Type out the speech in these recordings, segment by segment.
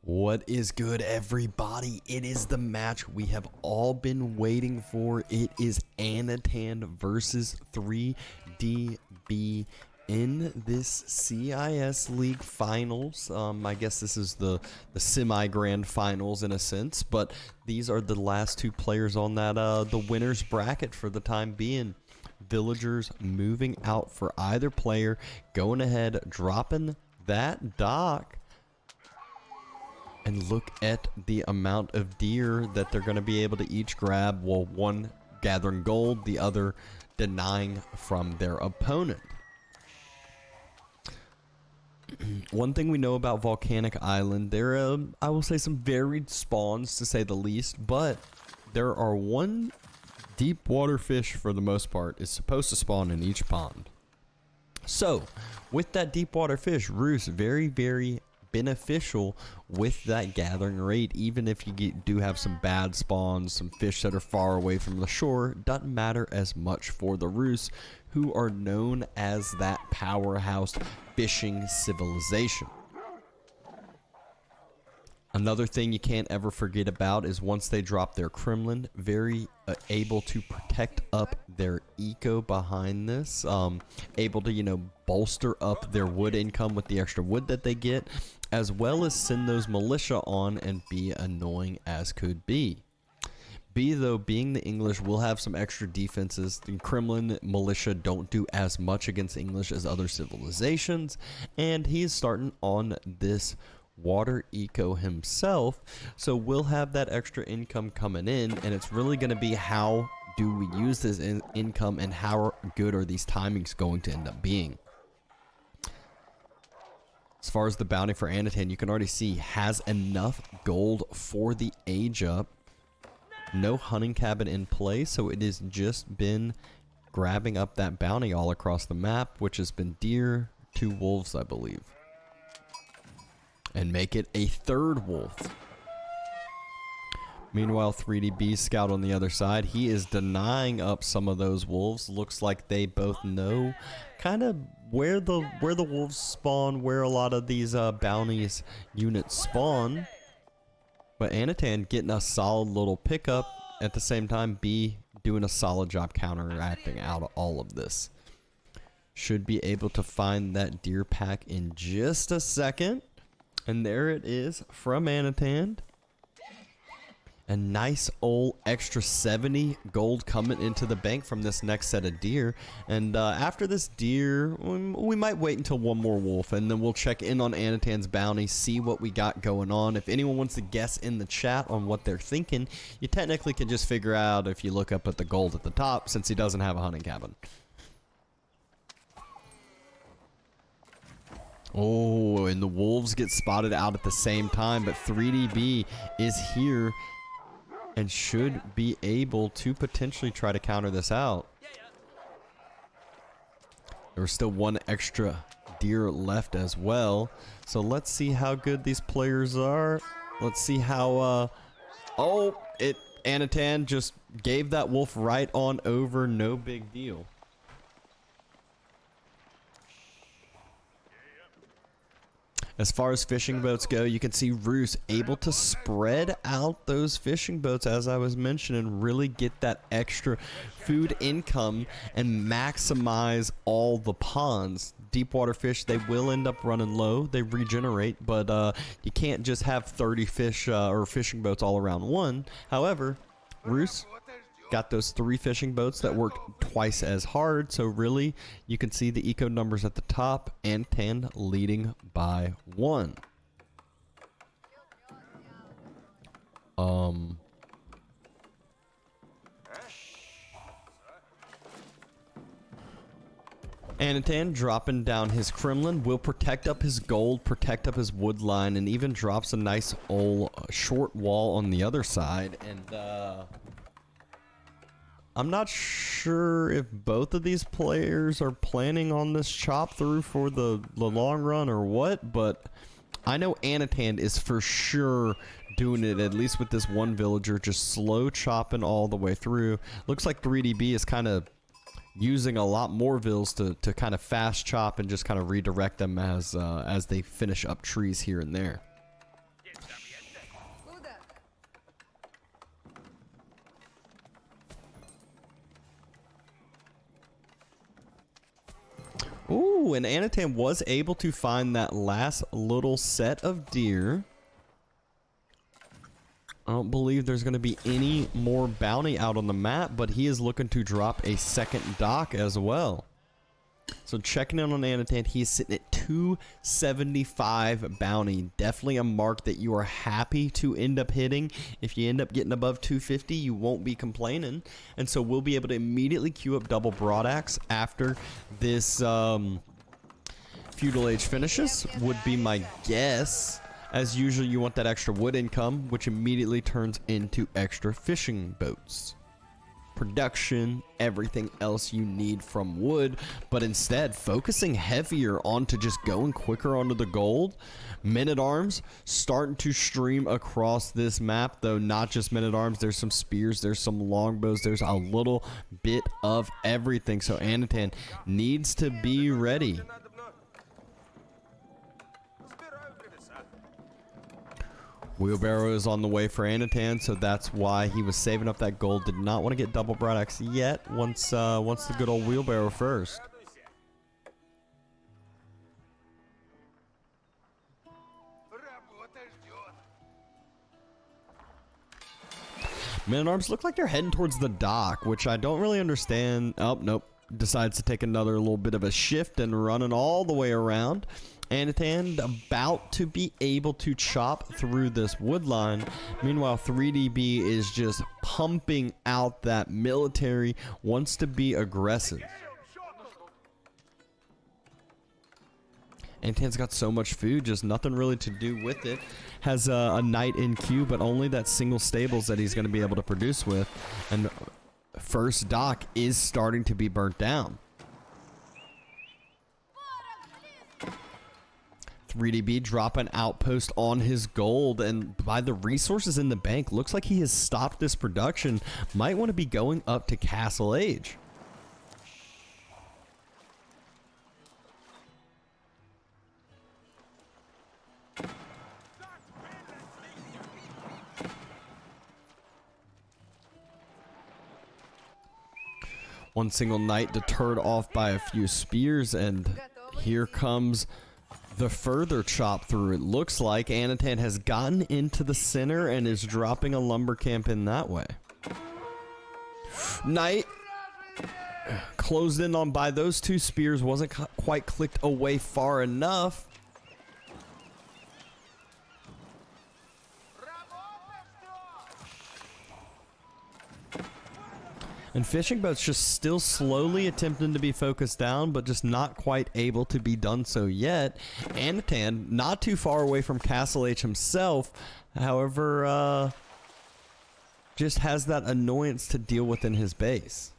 What is good, everybody? It is the match we have all been waiting for. It is Anotand versus 3DB in this CIS League Finals. I guess this is the semi-grand finals in a sense, but these are the last two players on that the winner's bracket for the time being. Villagers moving out for either player, going ahead, dropping that dock. And look at the amount of deer that they're going to be able to each grab, while one gathering gold, the other denying from their opponent. One thing we know about Volcanic Island, there are, I will say, some varied spawns to say the least, but there are one deep water fish for the most part is supposed to spawn in each pond. So, with that deep water fish, roost very beneficial with that gathering rate. Even if you do have some bad spawns, some fish that are far away from the shore, doesn't matter as much for the roost, who are known as that powerhouse fishing civilization. Another thing you can't ever forget about is once they drop their Kremlin, very able to protect up their eco behind this, able to, you know, bolster up their wood income with the extra wood that they get, as well as send those militia on and be annoying as could be. B, though, being the English, will have some extra defenses. The Kremlin militia don't do as much against English as other civilizations, and he's starting on this water eco himself, so we'll have that extra income coming in, and it's really going to be how do we use this income and how good are these timings going to end up being. As far as the bounty for Anotand, you can already see has enough gold for the age up. No hunting cabin in play, so it has just been grabbing up that bounty all across the map, which has been deer, 2 wolves, I believe. And make it a 3rd wolf. Meanwhile, 3DB scout on the other side, he is denying up some of those wolves. Looks like they both know kind of where the wolves spawn, where a lot of these bounties units spawn. But Anotand getting a solid little pickup, at the same time B doing a solid job counteracting out of all of this. Should be able to find that deer pack in just a second. And there it is from Anotand. A nice old extra 70 gold coming into the bank from this next set of deer. And after this deer, we might wait until one more wolf, and then we'll check in on Anotand's bounty, see what we got going on. If anyone wants to guess in the chat on what they're thinking, you technically can just figure out if you look up at the gold at the top, since he doesn't have a hunting cabin. Oh, and the wolves get spotted out at the same time, but 3DB is here and should be able to potentially try to counter this out. There's still one extra deer left as well, so let's see how good these players are. Let's see how Anotand just gave that wolf right on over, no big deal. As far as fishing boats go, you can see Roos able to spread out those fishing boats, as I was mentioning, really get that extra food income and maximize all the ponds. Deep water fish, they will end up running low. They regenerate, but you can't just have 30 fish or fishing boats all around one. However, Roos got those 3 fishing boats that work twice as hard, so really you can see the eco numbers at the top, and Anotand leading by 1. Anotand dropping down his Kremlin will protect up his gold, protect up his wood line, and even drops a nice old short wall on the other side. And I'm not sure if both of these players are planning on this chop through for the long run or what, but I know Anotand is for sure doing it, at least with this one villager, just slow chopping all the way through. Looks like 3DB is kind of using a lot more vills to kind of fast chop and just kind of redirect them as they finish up trees here and there. Ooh, and Anotand was able to find that last little set of deer. I don't believe there's going to be any more bounty out on the map, but he is looking to drop a second dock as well. So checking in on Anotand, he's sitting at 275 bounty. Definitely a mark that you are happy to end up hitting. If you end up getting above 250, you won't be complaining. And so we'll be able to immediately queue up double broadaxe after this feudal age finishes, would be my guess. As usual, you want that extra wood income, which immediately turns into extra fishing boats. Production, everything else you need from wood, but instead focusing heavier onto just going quicker onto the gold. Men-at-arms starting to stream across this map, though not just men-at-arms. There's some spears, there's some longbows, there's a little bit of everything. So Anotand needs to be ready. Wheelbarrow is on the way for Anotand, so that's why he was saving up that gold. Did not want to get double broadaxe yet. Once the good old wheelbarrow first. Men-at-arms look like they're heading towards the dock, which I don't really understand. Oh, nope. Decides to take another little bit of a shift and running all the way around. Anotand about to be able to chop through this wood line. Meanwhile, 3DB is just pumping out that military, wants to be aggressive. Anotand's got so much food, just nothing really to do with it. Has a knight in queue, but only that single stables that he's going to be able to produce with. And first dock is starting to be burnt down. 3DB drop an outpost on his gold, and by the resources in the bank, looks like he has stopped this production. Might want to be going up to Castle Age. One single knight deterred off by a few spears, and here comes the further chop through. It looks like Anotand has gotten into the center and is dropping a lumber camp in that way. Knight closed in on by those two spears, wasn't quite clicked away far enough. And fishing boats just still slowly attempting to be focused down, but just not quite able to be done so yet. Anotand not too far away from Castle H himself, however, just has that annoyance to deal with in his base.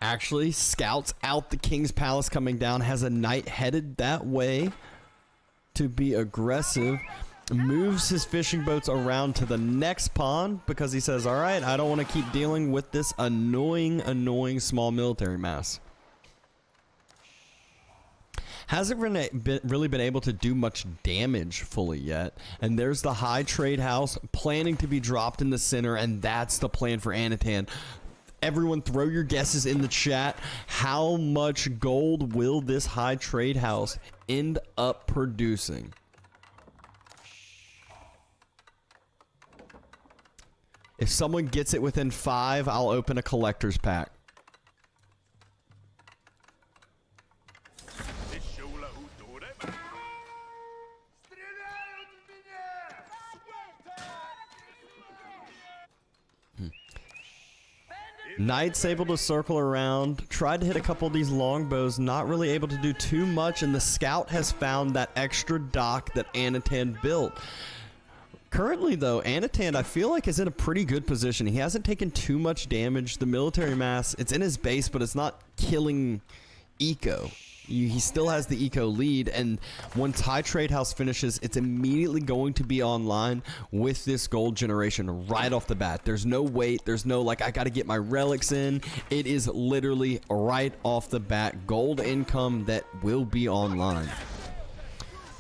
Actually, scouts out the King's Palace coming down, has a knight headed that way to be aggressive. Moves his fishing boats around to the next pond because he says, all right, I don't want to keep dealing with this annoying small military mass. Hasn't really been able to do much damage fully yet. And there's the high trade house planning to be dropped in the center, and that's the plan for Anotand. Everyone throw your guesses in the chat. How much gold will this high trade house end up producing? If someone gets it within 5, I'll open a collector's pack. Knight's able to circle around, tried to hit a couple of these longbows, not really able to do too much, and the scout has found that extra dock that Anotand built. Currently, though, Anotand, I feel like, is in a pretty good position. He hasn't taken too much damage. The military mass, it's in his base, but it's not killing eco. He still has the eco lead, and once High Trade House finishes, it's immediately going to be online with this gold generation right off the bat. There's no wait. There's no, like, I got to get my relics in. It is literally right off the bat gold income that will be online.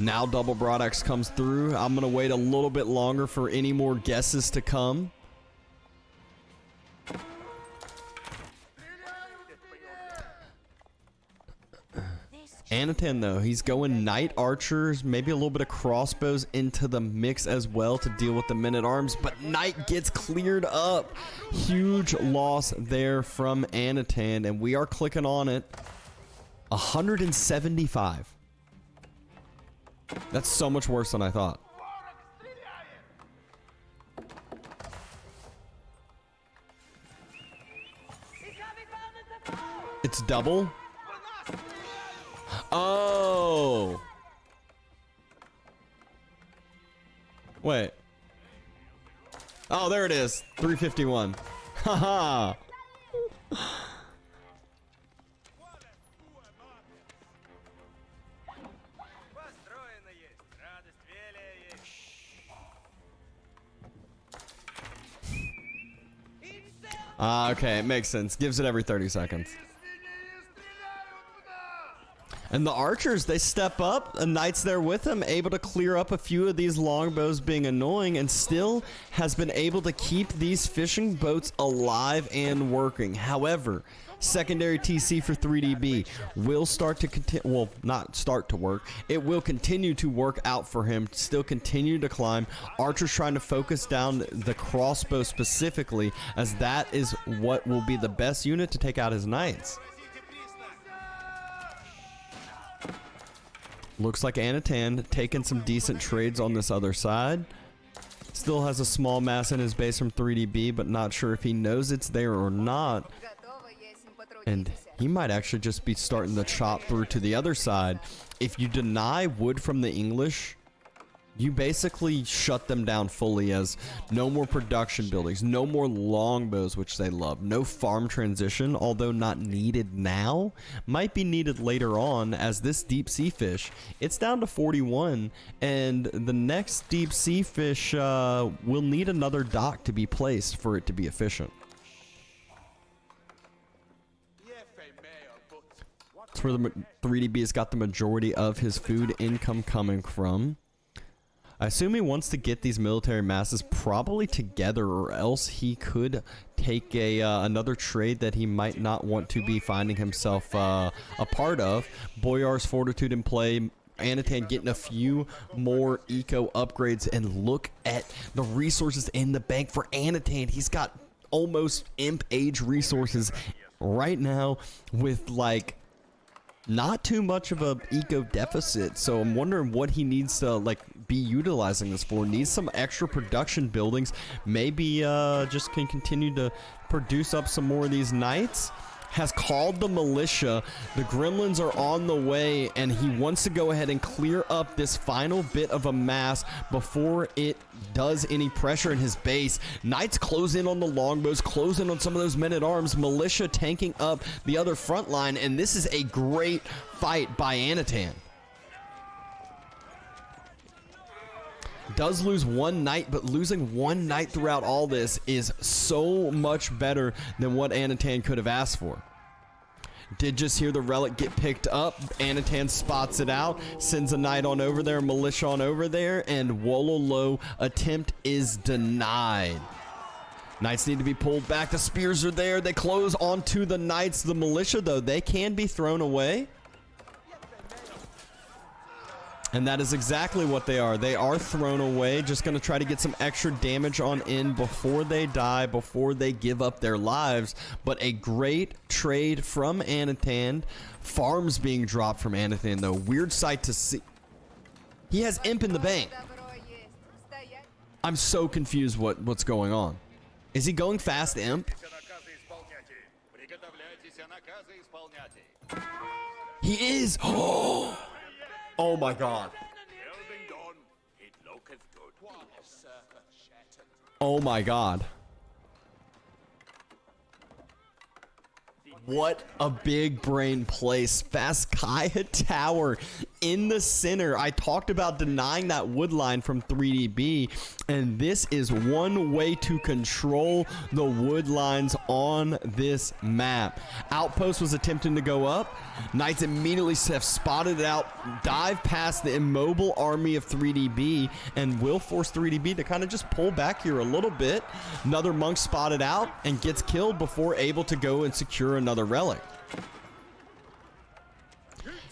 Now double broadaxe comes through. I'm going to wait a little bit longer for any more guesses to come. Anotand, though, he's going knight archers, maybe a little bit of crossbows into the mix as well to deal with the men-at-arms, but knight gets cleared up. Huge loss there from Anotand, and we are clicking on it. 175. That's so much worse than I thought. It's double? Oh. Wait. Oh, there it is. 351. Haha. Okay, it makes sense. Gives it every 30 seconds. And the archers, they step up. A knight's there with him, able to clear up a few of these longbows being annoying, and still has been able to keep these fishing boats alive and working. However, secondary TC for 3DB will start to continue, well, not start to work. It will continue to work out for him, still continue to climb. Archer's trying to focus down the crossbow specifically, as that is what will be the best unit to take out his knights. Looks like Anotand taking some decent trades on this other side. Still has a small mass in his base from 3DB, but not sure if he knows it's there or not. And he might actually just be starting to chop through to the other side. If you deny wood from the English, you basically shut them down fully, as no more production buildings, no more longbows, which they love, no farm transition, although not needed now, might be needed later on, as this deep sea fish, it's down to 41, and the next deep sea fish will need another dock to be placed for it to be efficient. That's where the 3DB has got the majority of his food income coming from. I assume he wants to get these military masses probably together, or else he could take another trade that he might not want to be finding himself a part of. Boyar's Fortitude in play. Anotand getting a few more eco upgrades, and look at the resources in the bank for Anotand. He's got almost imp age resources right now with like not too much of a eco deficit, so I'm wondering what he needs to like be utilizing this for. Needs some extra production buildings, maybe just can continue to produce up some more of these knights. Has called the militia. The gremlins are on the way, and he wants to go ahead and clear up this final bit of a mass before it does any pressure in his base. Knights close in on the longbows, close in on some of those men-at-arms. Militia tanking up the other front line, and this is a great fight by Anotand. Does lose one knight, but losing one knight throughout all this is so much better than what Anotand could have asked for. Did just hear the relic get picked up. Anotand spots it out, sends a knight on over there, militia on over there, and Wololo attempt is denied. Knights need to be pulled back. The spears are there. They close onto the knights. The militia, though, they can be thrown away. And that is exactly what they are. They are thrown away. Just going to try to get some extra damage on in before they die, before they give up their lives. But a great trade from Anotand. Farms being dropped from Anotand, though. Weird sight to see. He has imp in the bank. I'm so confused what's going on. Is he going fast imp? He is. Oh my god. Oh my god. What a big brain play. Spasskaya Tower in the center. I talked about denying that wood line from 3DB, and this is one way to control the wood lines on this map. Outpost was attempting to go up. Knights immediately have spotted it out, dive past the immobile army of 3DB, and will force 3DB to kind of just pull back here a little bit. Another monk spotted out and gets killed before able to go and secure another relic.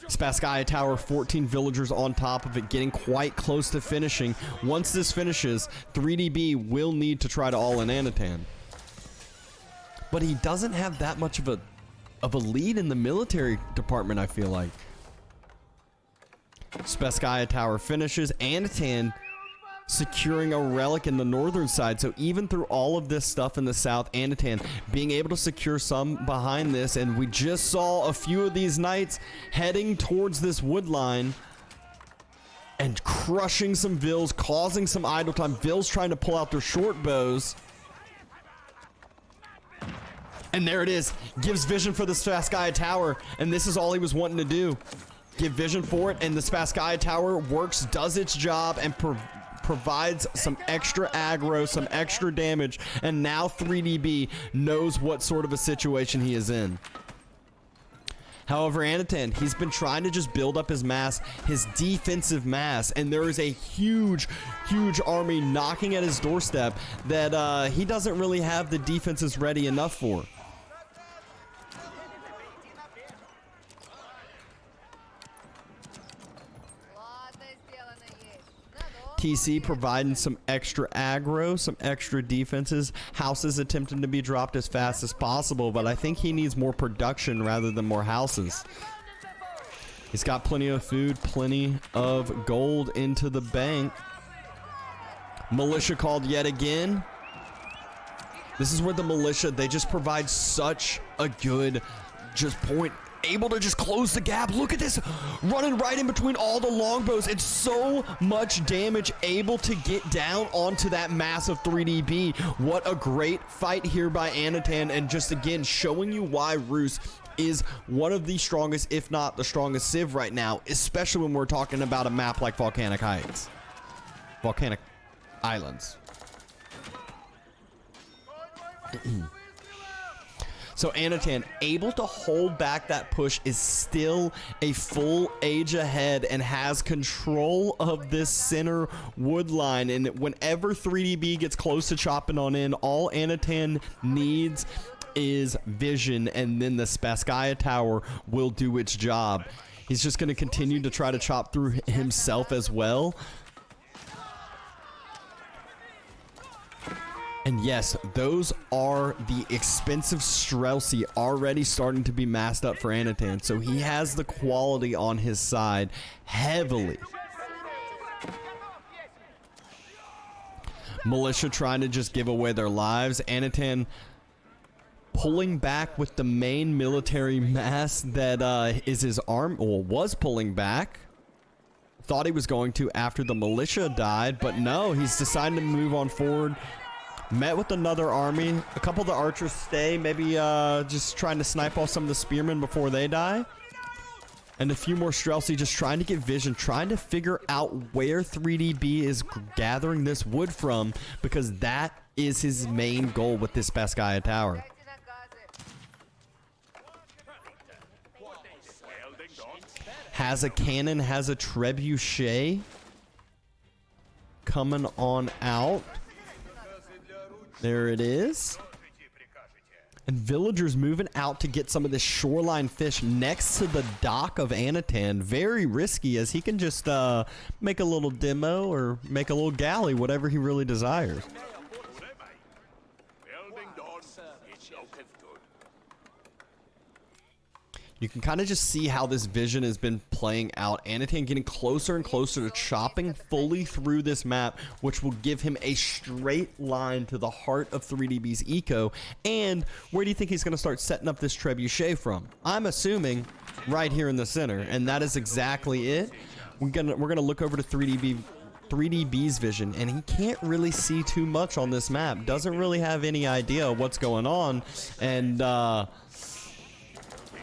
Spasskaya Tower, 14 villagers on top of it, getting quite close to finishing. Once this finishes, 3DB will need to try to all-in Anotand. But he doesn't have that much of a lead in the military department, I feel like. Spasskaya Tower finishes. Anotand securing a relic in the northern side. So even through all of this stuff in the south, Anotand being able to secure some behind this. And we just saw a few of these knights heading towards this wood line and crushing some vills, causing some idle time. Vills trying to pull out their short bows. And there it is. Gives vision for the Spasskaya Tower. And this is all he was wanting to do. Give vision for it. And the Spasskaya Tower works, does its job, and provides some extra aggro, some extra damage, and now 3DB knows what sort of a situation he is in. However, Anotand, he's been trying to just build up his mass, his defensive mass, and there is a huge army knocking at his doorstep that he doesn't really have the defenses ready enough for. TC providing some extra aggro, some extra defenses. Houses attempting to be dropped as fast as possible, but I think he needs more production rather than more houses. He's got plenty of food, plenty of gold into the bank. Militia called yet again. This is where the militia, they just provide such a good point. Able to just close the gap. Look at this, running right in between all the longbows. It's so much damage, able to get down onto that massive 3DB. What a great fight here by Anotand, and just again showing you why Rus is one of the strongest, if not the strongest civ right now, especially when we're talking about a map like Volcanic Heights. Volcanic Islands. So Anotand, able to hold back that push, is still a full age ahead and has control of this center wood line. And whenever 3DB gets close to chopping on in, all Anotand needs is vision, and then the Spasskaya Tower will do its job. He's just going to continue to try to chop through himself as well. And yes, those are the expensive Streltsy already starting to be massed up for Anotand. So he has the quality on his side heavily. Militia trying to just give away their lives. Anotand pulling back with the main military mass that is his arm, or was pulling back. Thought he was going to after the militia died, but no, he's decided to move on forward. Met with another army. A couple of the archers stay, maybe just trying to snipe off some of the spearmen before they die. And a few more Streltsy just trying to get vision, trying to figure out where 3DB is gathering this wood from, because that is his main goal with this Spasskaya Tower. Has a cannon, has a trebuchet coming on out. There it is. And villagers moving out to get some of this shoreline fish next to the dock of Anotand. Very risky, as he can just make a little demo or make a little galley, whatever he really desires. You can kind of just see how this vision has been playing out. Anotand getting closer and closer to chopping fully through this map, which will give him a straight line to the heart of 3DB's eco. And where do you think he's going to start setting up this trebuchet from? I'm assuming right here in the center, and that is exactly it. We're gonna look over to 3DB's vision, and he can't really see too much on this map. Doesn't really have any idea what's going on, and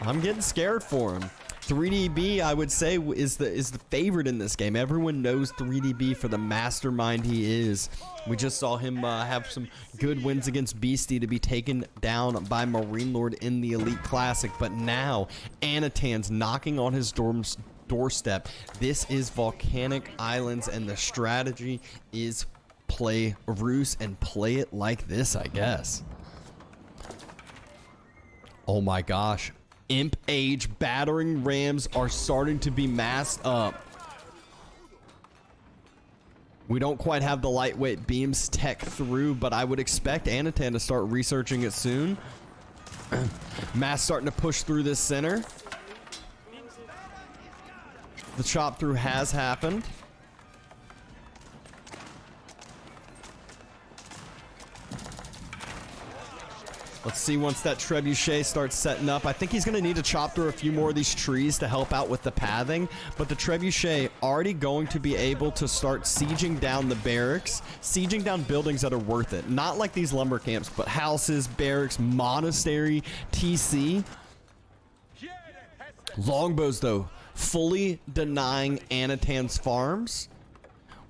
I'm getting scared for him. 3DB, I would say, is the favorite in this game. Everyone knows 3DB for the mastermind he is. We just saw him have some good wins against Beastie to be taken down by Marine Lord in the Elite Classic. But now, Anotand's knocking on his doorstep. This is Volcanic Islands, and the strategy is play Rus and play it like this, I guess. Oh my gosh. Imp Age battering rams are starting to be massed up. We don't quite have the lightweight beams tech through, but I would expect Anotand to start researching it soon. Mass starting to push through this center. The chop through has happened. Let's see once that trebuchet starts setting up. I think he's going to need to chop through a few more of these trees to help out with the pathing. But the trebuchet already going to be able to start sieging down the barracks, sieging down buildings that are worth it. Not like these lumber camps, but houses, barracks, monastery, TC. Longbows, though, fully denying Anotand's farms.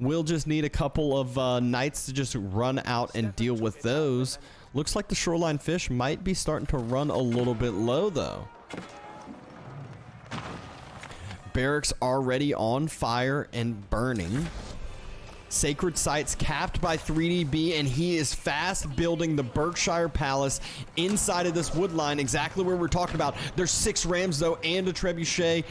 We'll just need a couple of knights to just run out and deal with those. Looks like the shoreline fish might be starting to run a little bit low, though. Barracks already on fire and burning. Sacred sites capped by 3DB, and he is fast building the Berkshire Palace inside of this wood line, exactly where we're talking about. There's 6 rams, though, and a trebuchet.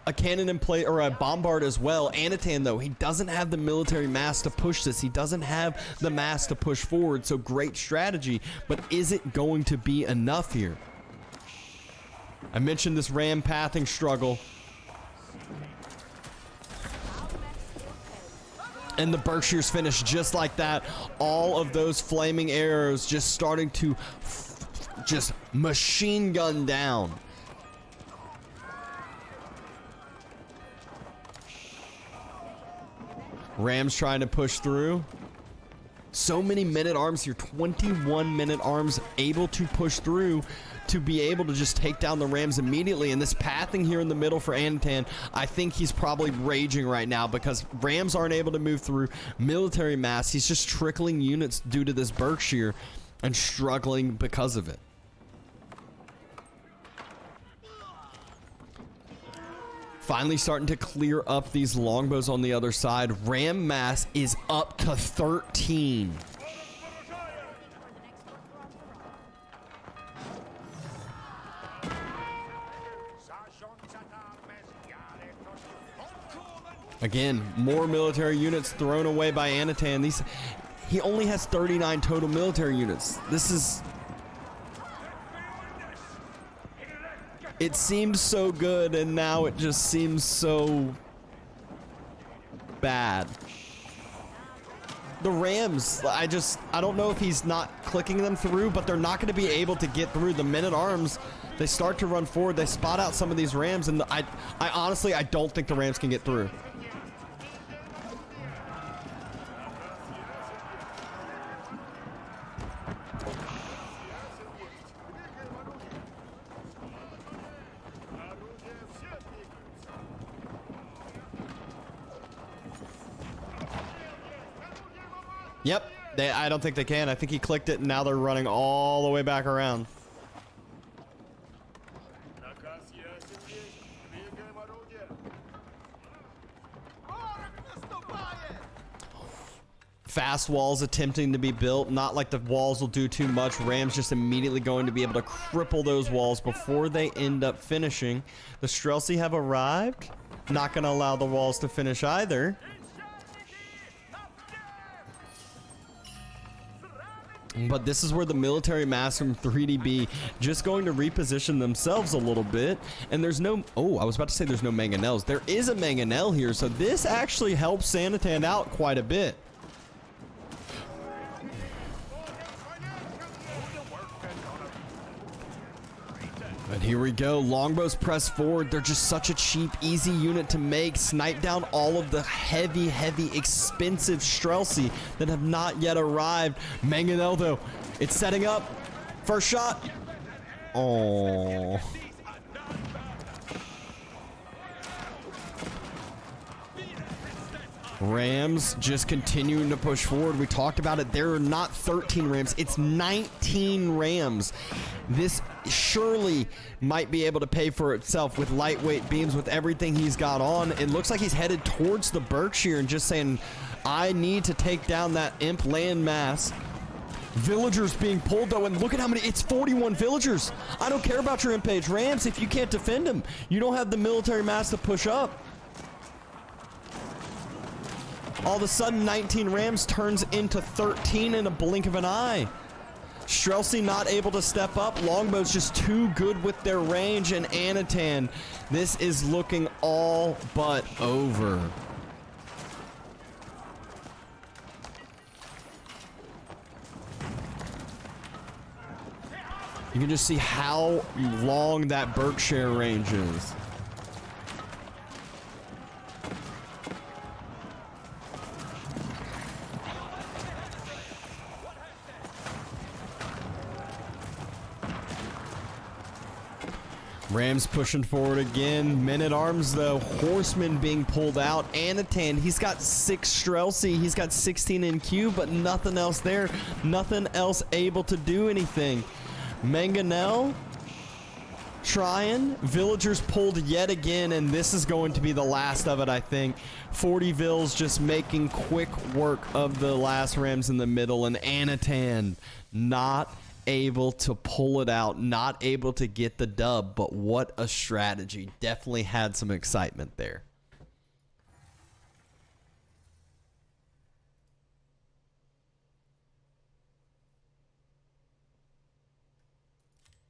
A cannon in play, or a bombard as well. Anotand, though, he doesn't have the military mass to push this. He doesn't have the mass to push forward, so great strategy. But is it going to be enough here? I mentioned this ram pathing struggle. And the Berkshires finish just like that. All of those flaming arrows just starting to just machine gun down. Rams trying to push through. So many men-at-arms here. 21 men-at-arms able to push through to be able to just take down the Rams immediately. And this pathing here in the middle for Anotand, I think he's probably raging right now because Rams aren't able to move through. Military mass, he's just trickling units due to this Berkshire and struggling because of it. Finally starting to clear up these longbows on the other side. Ram mass is up to 13. Again, more military units thrown away by Anotand. He only has 39 total military units. This is... It seemed so good, and now it just seems so bad. The Rams, I don't know if he's not clicking them through, but they're not going to be able to get through. The men-at-arms, they start to run forward. They spot out some of these Rams, and I honestly, I don't think the Rams can get through. Yep, I don't think they can. I think he clicked it, and now they're running all the way back around. Fast walls attempting to be built. Not like the walls will do too much. Rams just immediately going to be able to cripple those walls before they end up finishing. The Streltsy have arrived. Not going to allow the walls to finish either. But this is where the military mass from 3DB just going to reposition themselves a little bit. And there's no... Oh, I was about to say there's no mangonels. There is a mangonel here, so this actually helps Anotand out quite a bit. And here we go. Longbows press forward. They're just such a cheap, easy unit to make. Snipe down all of the heavy, expensive Streltsy that have not yet arrived. Mangonel, though, it's setting up. First shot. Oh. Rams just continuing to push forward. We talked about it. There are not 13 Rams. It's 19 Rams. This surely might be able to pay for itself with lightweight beams, with everything he's got on. It looks like he's headed towards the Berkshire and just saying, I need to take down that imp land mass. Villagers being pulled though, and look at how many, it's 41 villagers. I don't care about your impage Rams if you can't defend them. You don't have the military mass to push up. All of a sudden, 19 Rams turns into 13 in a blink of an eye. Streltsy not able to step up. Longbow's just too good with their range, and Anotand, this is looking all but over. You can just see how long that Berkshire range is. Rams pushing forward again. Men at arms though. Horsemen being pulled out. Anotand, he's got 6 Streltsy. He's got 16 in queue, but nothing else there. Nothing else able to do anything. Mangonel trying. Villagers pulled yet again, and this is going to be the last of it, I think. 40 Vills just making quick work of the last Rams in the middle, and Anotand not able to pull it out, not able to get the dub, but what a strategy. Definitely had some excitement there.